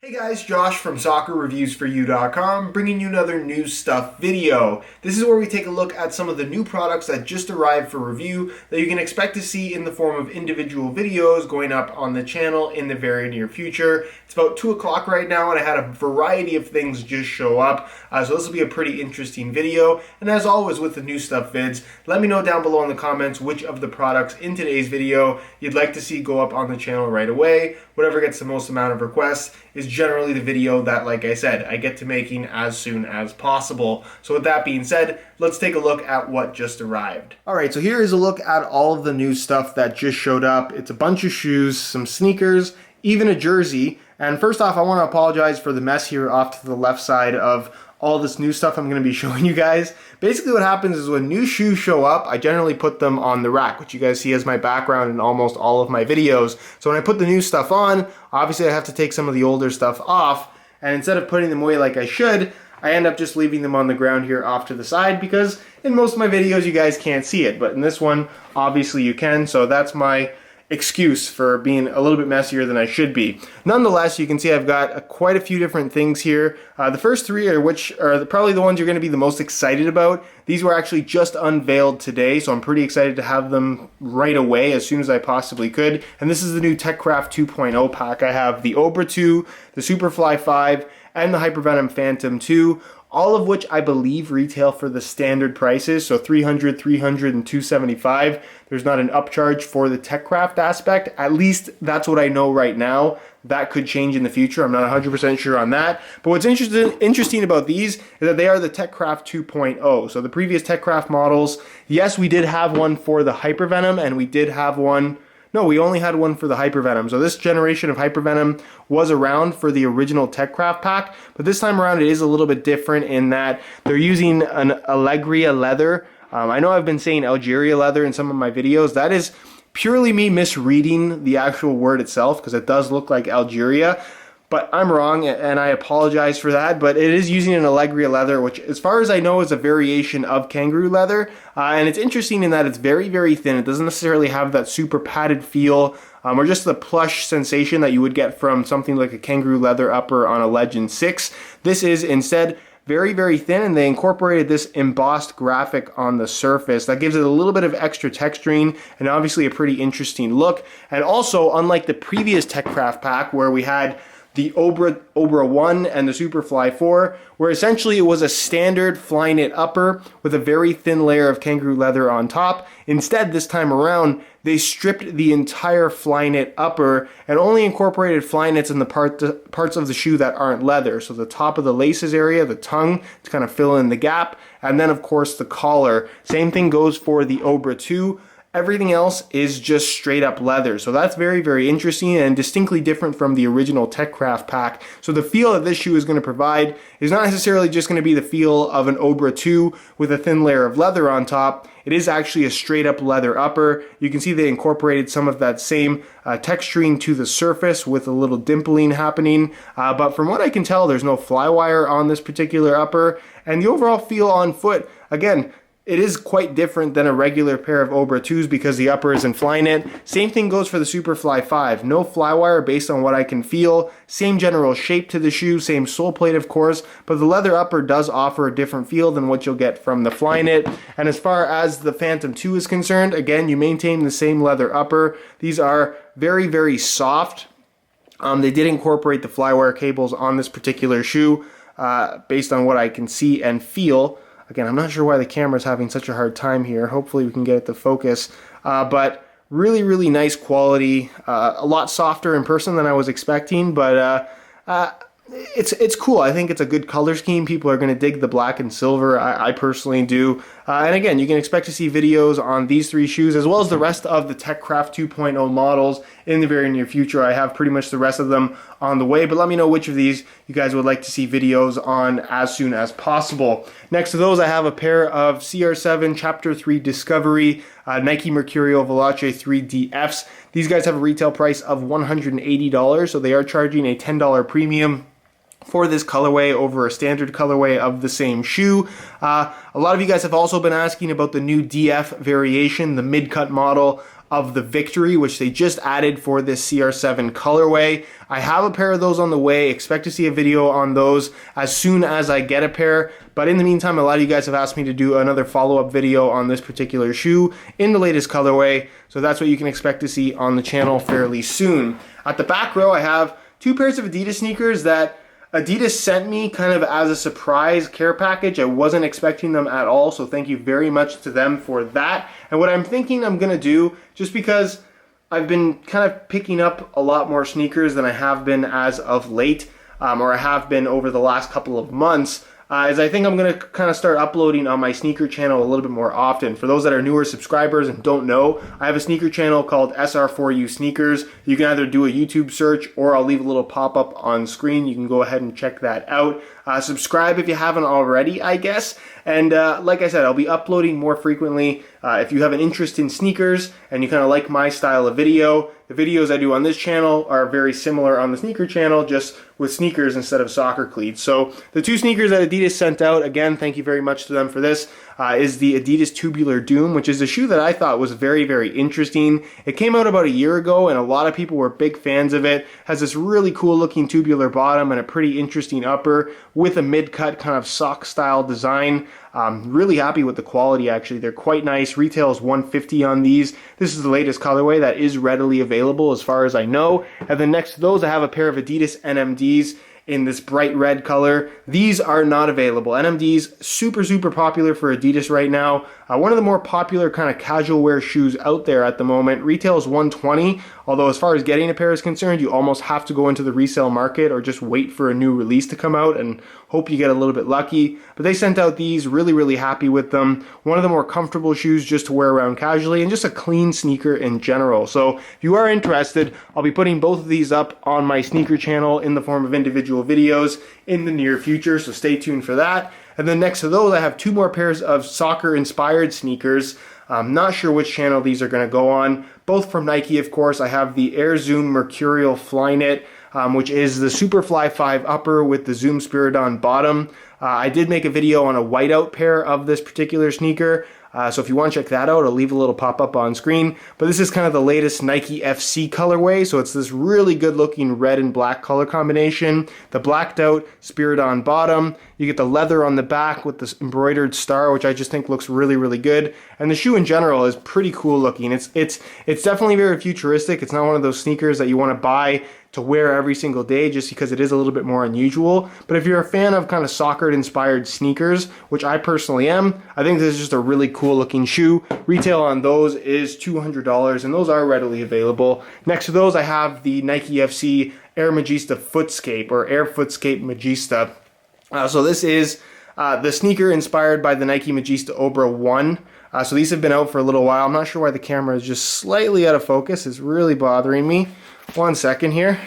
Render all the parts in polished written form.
Hey guys, Josh from SoccerReviewsForYou.com bringing you another new stuff video. This is where we take a look at some of the new products that just arrived for review that you can expect to see in the form of individual videos going up on the channel in the very near future. It's about 2 o'clock right now and I had a variety of things just show up, so this will be a pretty interesting video. And as always with the new stuff vids, let me know down below in the comments which of the products in today's video you'd like to see go up on the channel right away. Whatever gets the most amount of requests is generally the video that, like I said, I get to making as soon as possible. So with that being said, let's take a look at what just arrived. Alright, so here is a look at all of the new stuff that just showed up. It's a bunch of shoes, some sneakers, even a jersey. And first off, I want to apologize for the mess here off to the left side of all this new stuff I'm going to be showing you guys. Basically what happens is when new shoes show up, I generally put them on the rack, which you guys see as my background in almost all of my videos. So when I put the new stuff on, obviously I have to take some of the older stuff off, and instead of putting them away like I should, I end up just leaving them on the ground here off to the side because in most of my videos you guys can't see it, but in this one obviously you can, so that's my excuse for being a little bit messier than I should be. Nonetheless, you can see I've got quite a few different things here. The first three are probably the ones you're going to be the most excited about. These were actually just unveiled today, so I'm pretty excited to have them right away as soon as I possibly could. And this is the new TechCraft 2.0 pack. I have the Obra 2, the Superfly 5, and the Hypervenom Phantom 2. All of which I believe retail for the standard prices, so $300, $300, and $275. There's not an upcharge for the TechCraft aspect. At least that's what I know right now. That could change in the future. I'm not 100% sure on that. But what's interesting about these is that they are the TechCraft 2.0. So the previous TechCraft models, yes, we did have one for the Hypervenom, and we did have one. No, we only had one for the Hypervenom. So this generation of Hypervenom was around for the original TechCraft pack, but this time around it is a little bit different in that they're using an Allegria leather. I know I've been saying Algeria leather in some of my videos. That is purely me misreading the actual word itself because it does look like Algeria. But I'm wrong, and I apologize for that, but it is using an Allegria leather, which as far as I know is a variation of kangaroo leather, and it's interesting in that it's very, very thin. It doesn't necessarily have that super padded feel, or just the plush sensation that you would get from something like a kangaroo leather upper on a Legend 6. This is instead very, very thin, and they incorporated this embossed graphic on the surface. That gives it a little bit of extra texturing and obviously a pretty interesting look. And also, unlike the previous TechCraft pack where we had the Obra 1 and the Superfly 4, where essentially it was a standard Flyknit upper with a very thin layer of kangaroo leather on top. Instead, this time around, they stripped the entire Flyknit upper and only incorporated Flyknits in the parts of the shoe that aren't leather. So the top of the laces area, the tongue, to kind of fill in the gap, and then of course the collar. Same thing goes for the Obra 2. Everything else is just straight up leather. So that's very, very interesting and distinctly different from the original TechCraft pack. So the feel that this shoe is going to provide is not necessarily just going to be the feel of an Obra 2 with a thin layer of leather on top. It is actually a straight up leather upper. You can see they incorporated some of that same texturing to the surface with a little dimpling happening. But from what I can tell, there's no flywire on this particular upper. And the overall feel on foot, again, it is quite different than a regular pair of Obra 2s because the upper is in Flyknit. Same thing goes for the Superfly 5. No flywire based on what I can feel. Same general shape to the shoe, same sole plate of course, but the leather upper does offer a different feel than what you'll get from the Flyknit. And as far as the Phantom 2 is concerned, again, you maintain the same leather upper. These are very, very soft. They did incorporate the flywire cables on this particular shoe based on what I can see and feel. Again, I'm not sure why the camera's having such a hard time here. Hopefully we can get it to focus. But really, really nice quality. A lot softer in person than I was expecting, but it's cool. I think it's a good color scheme. People are going to dig the black and silver. I personally do. And again, you can expect to see videos on these three shoes as well as the rest of the TechCraft 2.0 models in the very near future. I have pretty much the rest of them on the way, but let me know which of these you guys would like to see videos on as soon as possible. Next to those, I have a pair of CR7 Chapter 3 Discovery Nike Mercurial Veloce 3 DFs. These guys have a retail price of $180, so they are charging a $10 premium for this colorway over a standard colorway of the same shoe. A lot of you guys have also been asking about the new DF variation, the mid-cut model of the Victory, which they just added for this CR7 colorway. I have a pair of those on the way. Expect to see a video on those as soon as I get a pair. But in the meantime, a lot of you guys have asked me to do another follow-up video on this particular shoe in the latest colorway. So that's what you can expect to see on the channel fairly soon. At the back row, I have two pairs of Adidas sneakers that Adidas sent me kind of as a surprise care package. I wasn't expecting them at all, so thank you very much to them for that. And what I'm thinking I'm going to do, just because I've been kind of picking up a lot more sneakers than I have been as of late, or I have been over the last couple of months, is I think I'm going to kind of start uploading on my sneaker channel a little bit more often. For those that are newer subscribers and don't know, I have a sneaker channel called SR4U Sneakers. You can either do a YouTube search or I'll leave a little pop-up on screen. You can go ahead and check that out. Subscribe if you haven't already, I guess. And like I said, I'll be uploading more frequently. If you have an interest in sneakers and you kind of like my style of video, the videos I do on this channel are very similar on the sneaker channel, just with sneakers instead of soccer cleats. So the two sneakers that Adidas sent out, again, thank you very much to them for this, is the Adidas Tubular Doom, which is a shoe that I thought was very, very interesting. It came out about a year ago and a lot of people were big fans of it. It has this really cool looking tubular bottom and a pretty interesting upper with a mid-cut kind of sock style design. Really happy with the quality actually. They're quite nice. Retail is $150 on these. This is the latest colorway that is readily available as far as I know. And then next to those I have a pair of Adidas NMDs in this bright red color. These are not available. NMDs, super popular for Adidas right now. One of the more popular kind of casual wear shoes out there at the moment. Retail is $120, although as far as getting a pair is concerned, you almost have to go into the resale market or just wait for a new release to come out and hope you get a little bit lucky. But they sent out these, really happy with them. One of the more comfortable shoes just to wear around casually and just a clean sneaker in general. So if you are interested, I'll be putting both of these up on my sneaker channel in the form of individual videos in the near future, so stay tuned for that. And then next to those, I have two more pairs of soccer-inspired sneakers. I'm not sure which channel these are going to go on. Both from Nike, of course. I have the Air Zoom Mercurial Flyknit, which is the Superfly 5 upper with the Zoom Spiridon bottom. I did make a video on a whiteout pair of this particular sneaker. So if you want to check that out, I'll leave a little pop-up on screen. But this is kind of the latest Nike FC colorway. So it's this really good looking red and black color combination. The blacked out Spiridon bottom. You get the leather on the back with this embroidered star, which I just think looks really good. And the shoe in general is pretty cool looking. It's definitely very futuristic. It's not one of those sneakers that you want to buy to wear every single day just because it is a little bit more unusual. But if you're a fan of kind of soccer-inspired sneakers, which I personally am, I think this is just a really cool looking shoe. Retail on those is $200 and those are readily available. Next to those I have the Nike FC Air Magista Footscape or Air Footscape Magista. So this is the sneaker inspired by the Nike Magista Obra 1. So these have been out for a little while. I'm not sure why the camera is just slightly out of focus. It's really bothering me. 1 second here.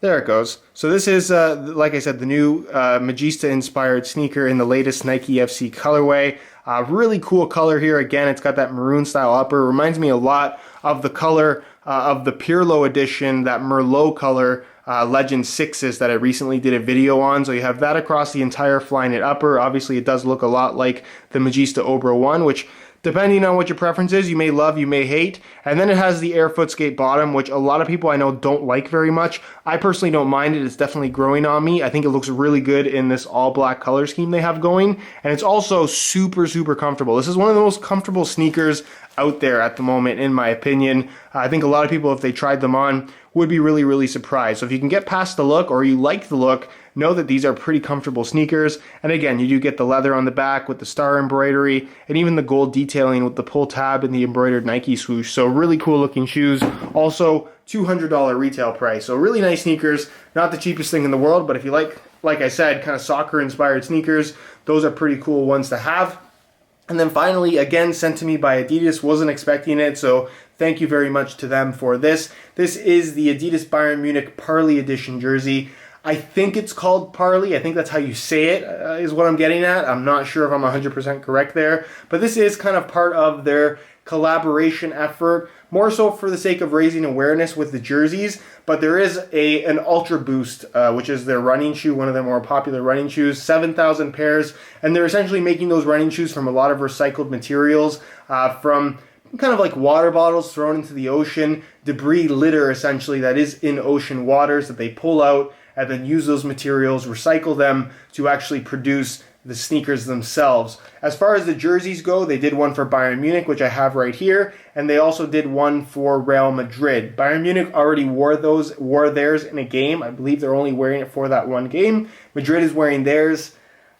There it goes. So this is, like I said, the new Magista-inspired sneaker in the latest Nike FC colorway. Really cool color here. Again, it's got that maroon style upper. Reminds me a lot of the color of the Pirlo edition, that Merlot color Legend 6s that I recently did a video on. So you have that across the entire Flyknit upper. Obviously, it does look a lot like the Magista Obra 1, which depending on what your preference is, you may love, you may hate. And then it has the Air Footscape bottom, which a lot of people I know don't like very much. I personally don't mind it. It's definitely growing on me. I think it looks really good in this all black color scheme they have going. And it's also super comfortable. This is one of the most comfortable sneakers out there at the moment, in my opinion. I think a lot of people, if they tried them on, would be really surprised. So if you can get past the look or you like the look, know that these are pretty comfortable sneakers. And again, you do get the leather on the back with the star embroidery and even the gold detailing with the pull tab and the embroidered Nike swoosh. So really cool looking shoes. Also $200 retail price. So really nice sneakers. Not the cheapest thing in the world, but if you like I said, kind of soccer inspired sneakers, those are pretty cool ones to have. And then finally, again, sent to me by Adidas. Wasn't expecting it, so thank you very much to them for this. This is the Adidas Bayern Munich Parley edition jersey. I think it's called Parley. I think that's how you say it, is what I'm getting at. I'm not sure if I'm 100% correct there. But this is kind of part of their collaboration effort, more so for the sake of raising awareness with the jerseys. But there is an Ultra Boost, which is their running shoe, one of their more popular running shoes, 7,000 pairs. And they're essentially making those running shoes from a lot of recycled materials, from kind of like water bottles thrown into the ocean, debris litter essentially that is in ocean waters that they pull out and then use those materials, recycle them to actually produce the sneakers themselves. As far as the jerseys go, they did one for Bayern Munich, which I have right here, and they also did one for Real Madrid. Bayern Munich already wore theirs in a game. I believe they're only wearing it for that one game. Madrid is wearing theirs,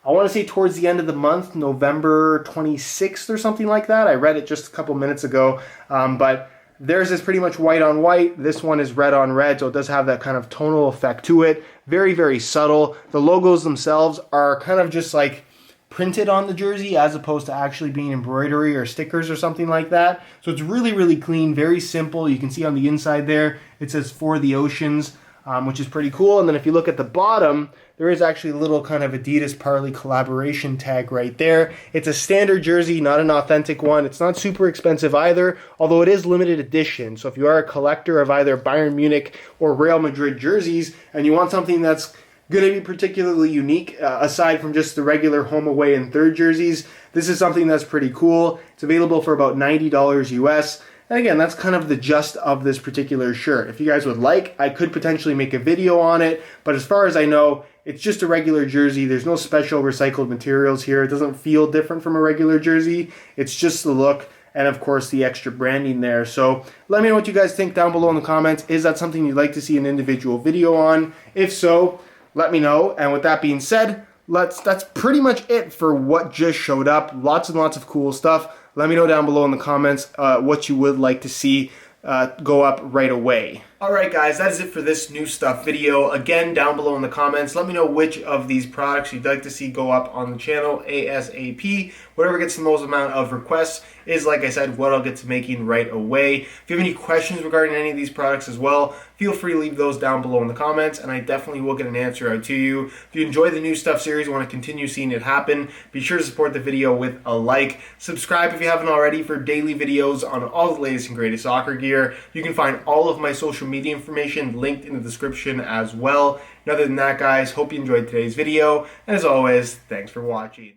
I want to say towards the end of the month, November 26th or something like that. I read it just a couple minutes ago, but theirs is pretty much white on white. This one is red on red, so it does have that kind of tonal effect to it. Very, very subtle. The logos themselves are kind of just like printed on the jersey as opposed to actually being embroidery or stickers or something like that. So it's really, really clean, very simple. You can see on the inside there, it says For the Oceans, which is pretty cool. And then if you look at the bottom, there is actually a little kind of Adidas Parley collaboration tag right there. It's a standard jersey, not an authentic one. It's not super expensive either, although it is limited edition. So if you are a collector of either Bayern Munich or Real Madrid jerseys and you want something that's going to be particularly unique, aside from just the regular home, away, and third jerseys, this is something that's pretty cool. It's available for about $90 US. And again, that's kind of the gist of this particular shirt. If you guys would like, I could potentially make a video on it, but as far as I know, it's just a regular jersey. There's no special recycled materials here. It doesn't feel different from a regular jersey. It's just the look and, of course, the extra branding there. So let me know what you guys think down below in the comments. Is that something you'd like to see an individual video on? If so, let me know. And with that being said, that's pretty much it for what just showed up. Lots and lots of cool stuff. Let me know down below in the comments what you would like to see go up right away. Alright guys, that is it for this new stuff video. Again, down below in the comments, let me know which of these products you'd like to see go up on the channel ASAP. Whatever gets the most amount of requests is, like I said, what I'll get to making right away. If you have any questions regarding any of these products as well, feel free to leave those down below in the comments, and I definitely will get an answer out to you. If you enjoy the new stuff series and want to continue seeing it happen, be sure to support the video with a like. Subscribe if you haven't already for daily videos on all the latest and greatest soccer gear. You can find all of my social media information linked in the description as well. And other than that, guys, hope you enjoyed today's video, and as always, thanks for watching.